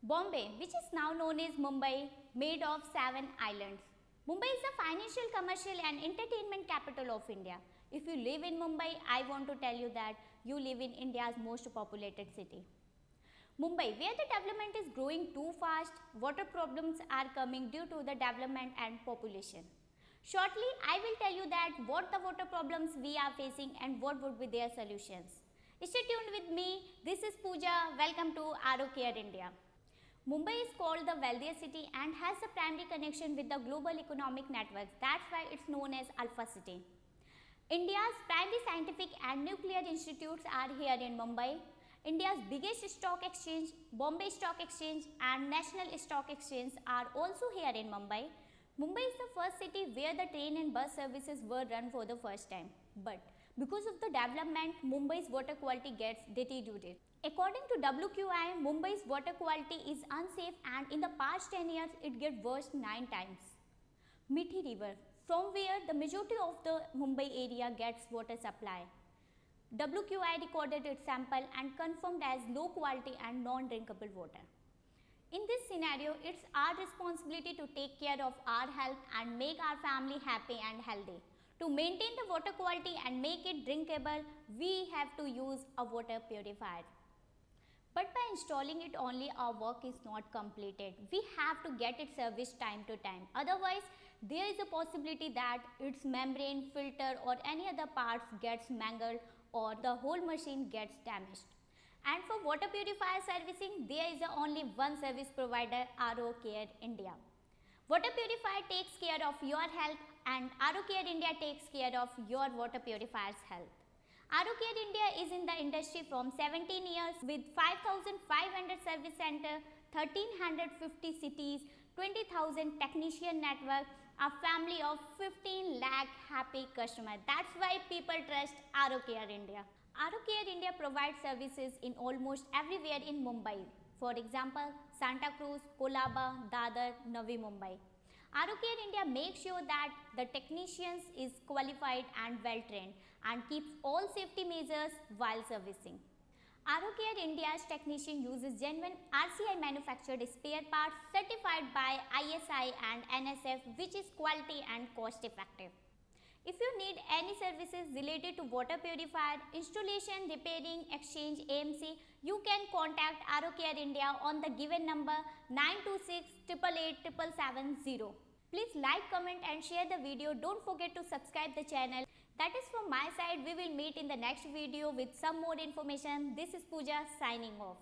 Bombay, which is now known as Mumbai, made of 7 islands. Mumbai is the financial, commercial and entertainment capital of India. If you live in Mumbai, I want to tell you that you live in India's most populated city. Mumbai, where the development is growing too fast, water problems are coming due to the development and population. Shortly, I will tell you that what the water problems we are facing and what would be their solutions. Stay tuned with me. This is Pooja. Welcome to RO Care India. Mumbai is called the wealthiest city and has a primary connection with the global economic networks. That's why it's known as Alpha City. India's primary scientific and nuclear institutes are here in Mumbai. India's biggest stock exchange, Bombay Stock Exchange and National Stock Exchange are also here in Mumbai. Mumbai is the first city where the train and bus services were run for the first time. But because of the development, Mumbai's water quality gets deteriorated. According to WQI, Mumbai's water quality is unsafe and in the past 10 years, it gets worse 9 times. Mithi River, from where the majority of the Mumbai area gets water supply. WQI recorded its sample and confirmed as low quality and non-drinkable water. In this scenario, it's our responsibility to take care of our health and make our family happy and healthy. To maintain the water quality and make it drinkable, we have to use a water purifier. But by installing it only, our work is not completed. We have to get it serviced time to time. Otherwise, there is a possibility that its membrane, filter or any other parts gets mangled or the whole machine gets damaged. And for water purifier servicing, there is only one service provider, RO Care India. Water purifier takes care of your health and RO Care India takes care of your water purifier's health. RO Care India is in the industry from 17 years with 5,500 service centers, 1,350 cities, 20,000 technician network, a family of 15 lakh happy customers. That's why people trust RO Care India. RO Care India provides services in almost everywhere in Mumbai. For example, Santa Cruz, Kolaba, Dadar, Navi Mumbai. RO Care India makes sure that the technicians is qualified and well trained and keeps all safety measures while servicing. RO Care India's technician uses genuine RCI manufactured spare parts certified by ISI and NSF, which is quality and cost effective. If you need any services related to water purifier, installation, repairing, exchange, AMC, you can contact RO Care India on the given number 926 888 770. Please like, comment and share the video. Don't forget to subscribe the channel. That is from my side. We will meet in the next video with some more information. This is Pooja signing off.